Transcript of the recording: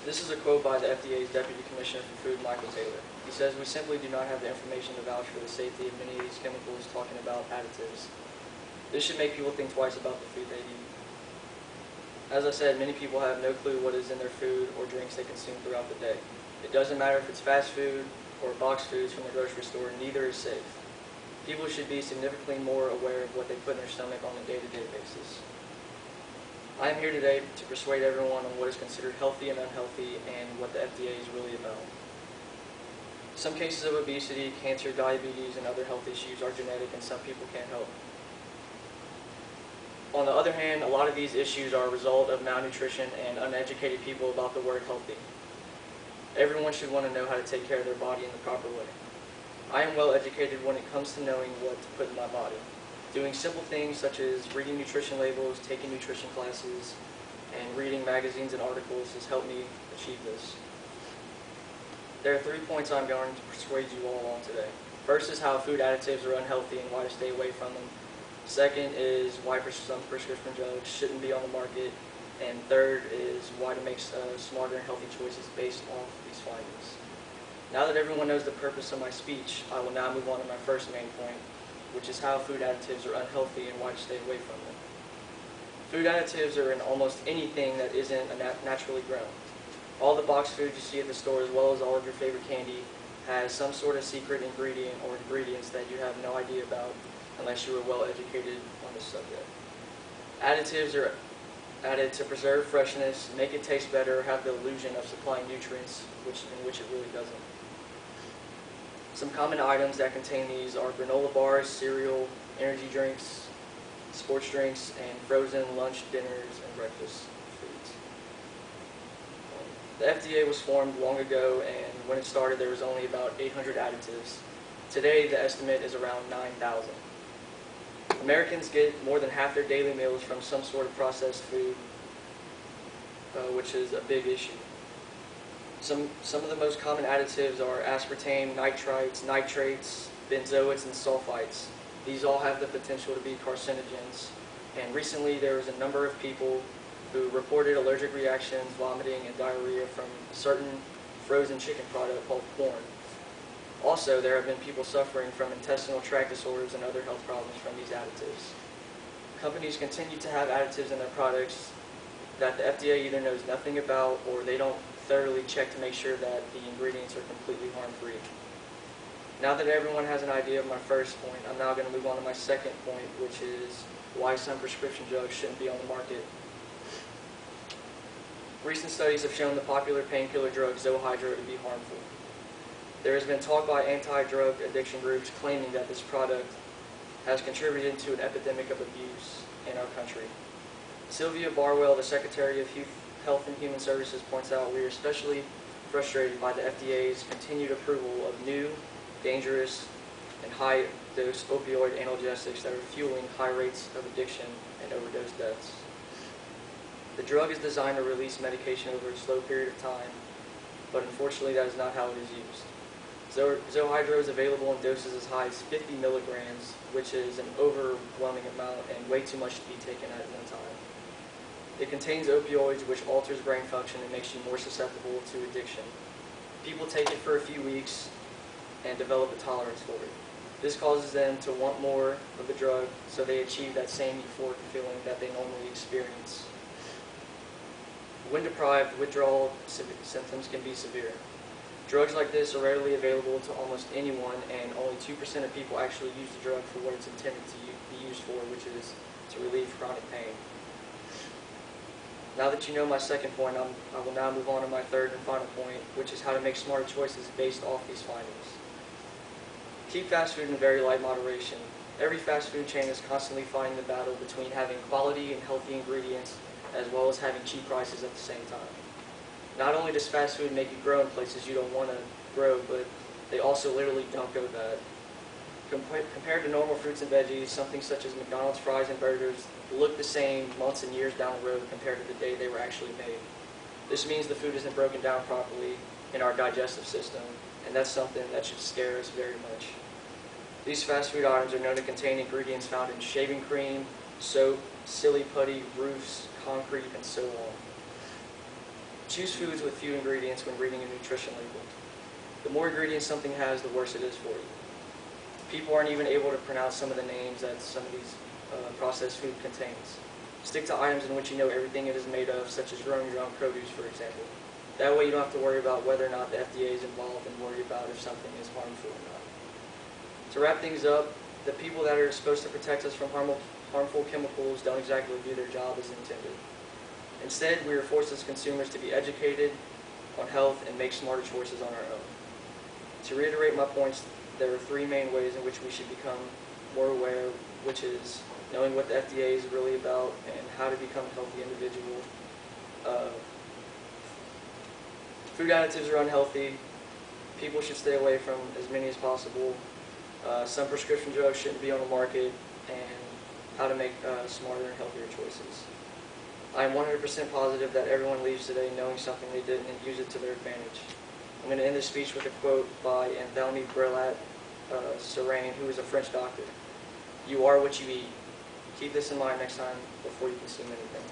This is a quote by the FDA's Deputy Commissioner for Food, Michael Taylor. He says, "We simply do not have the information to vouch for the safety of many of these chemicals," talking about additives. This should make people think twice about the food they eat. As I said, many people have no clue what is in their food or drinks they consume throughout the day. It doesn't matter if it's fast food or boxed foods from the grocery store, neither is safe. People should be significantly more aware of what they put in their stomach on a day-to-day basis. I am here today to persuade everyone on what is considered healthy and unhealthy and what the FDA is really about. Some cases of obesity, cancer, diabetes, and other health issues are genetic and some people can't help. On the other hand, a lot of these issues are a result of malnutrition and uneducated people about the word healthy. Everyone should want to know how to take care of their body in the proper way. I am well educated when it comes to knowing what to put in my body. Doing simple things such as reading nutrition labels, taking nutrition classes, and reading magazines and articles has helped me achieve this. There are 3 points I'm going to persuade you all on today. First is how food additives are unhealthy and why to stay away from them. Second is why some prescription drugs shouldn't be on the market. And third is why to make smarter and healthy choices based off these findings. Now that everyone knows the purpose of my speech, I will now move on to my first main point, which is how food additives are unhealthy and why to stay away from them. Food additives are in almost anything that isn't naturally grown. All the boxed food you see at the store, as well as all of your favorite candy, has some sort of secret ingredient or ingredients that you have no idea about unless you are well educated on this subject. Additives are added to preserve freshness, make it taste better, or have the illusion of supplying nutrients, in which it really doesn't. Some common items that contain these are granola bars, cereal, energy drinks, sports drinks, and frozen lunch, dinners, and breakfast foods. The FDA was formed long ago, and when it started there was only about 800 additives. Today the estimate is around 9,000. Americans get more than half their daily meals from some sort of processed food, which is a big issue. Some of the most common additives are aspartame, nitrites, nitrates, benzoates, and sulfites. These all have the potential to be carcinogens. And recently there was a number of people who reported allergic reactions, vomiting, and diarrhea from a certain frozen chicken product called corn. Also, there have been people suffering from intestinal tract disorders and other health problems from these additives. Companies continue to have additives in their products that the FDA either knows nothing about or they don't thoroughly check to make sure that the ingredients are completely harm-free. Now that everyone has an idea of my first point, I'm now going to move on to my second point, which is why some prescription drugs shouldn't be on the market. Recent studies have shown the popular painkiller drug Zohydro to be harmful. There has been talk by anti-drug addiction groups claiming that this product has contributed to an epidemic of abuse in our country. Sylvia Barwell, the Secretary of Health and Human Services, points out we are especially frustrated by the FDA's continued approval of new, dangerous, and high-dose opioid analgesics that are fueling high rates of addiction and overdose deaths. The drug is designed to release medication over a slow period of time, but unfortunately that is not how it is used. Zohydro is available in doses as high as 50 milligrams, which is an overwhelming amount and way too much to be taken at one time. It contains opioids, which alters brain function and makes you more susceptible to addiction. People take it for a few weeks and develop a tolerance for it. This causes them to want more of the drug, so they achieve that same euphoric feeling that they normally experience. When deprived, withdrawal symptoms can be severe. Drugs like this are rarely available to almost anyone, and only 2% of people actually use the drug for what it's intended to be used for, which is to relieve chronic pain. Now that you know my second point, I will now move on to my third and final point, which is how to make smarter choices based off these findings. Keep fast food in very light moderation. Every fast food chain is constantly fighting the battle between having quality and healthy ingredients, as well as having cheap prices at the same time. Not only does fast food make you grow in places you don't want to grow, but they also literally don't go bad. Compared to normal fruits and veggies, something such as McDonald's fries and burgers look the same months and years down the road compared to the day they were actually made. This means the food isn't broken down properly in our digestive system, and that's something that should scare us very much. These fast food items are known to contain ingredients found in shaving cream, soap, silly putty, roofs, concrete, and so on. Choose foods with few ingredients when reading a nutrition label. The more ingredients something has, the worse it is for you. People aren't even able to pronounce some of the names that some of these processed food contains. Stick to items in which you know everything it is made of, such as growing your own produce, for example. That way you don't have to worry about whether or not the FDA is involved and worry about if something is harmful or not. To wrap things up, the people that are supposed to protect us from harmful chemicals don't exactly do their job as intended. Instead, we are forced as consumers to be educated on health and make smarter choices on our own. To reiterate my points, there are three main ways in which we should become more aware, which is knowing what the FDA is really about and how to become a healthy individual. Food additives are unhealthy. People should stay away from as many as possible. Some prescription drugs shouldn't be on the market, and how to make smarter and healthier choices. I am 100% positive that everyone leaves today knowing something they didn't and use it to their advantage. I'm going to end this speech with a quote by Anthony Brillat-Serain, who is a French doctor. "You are what you eat." Keep this in mind next time before you consume anything.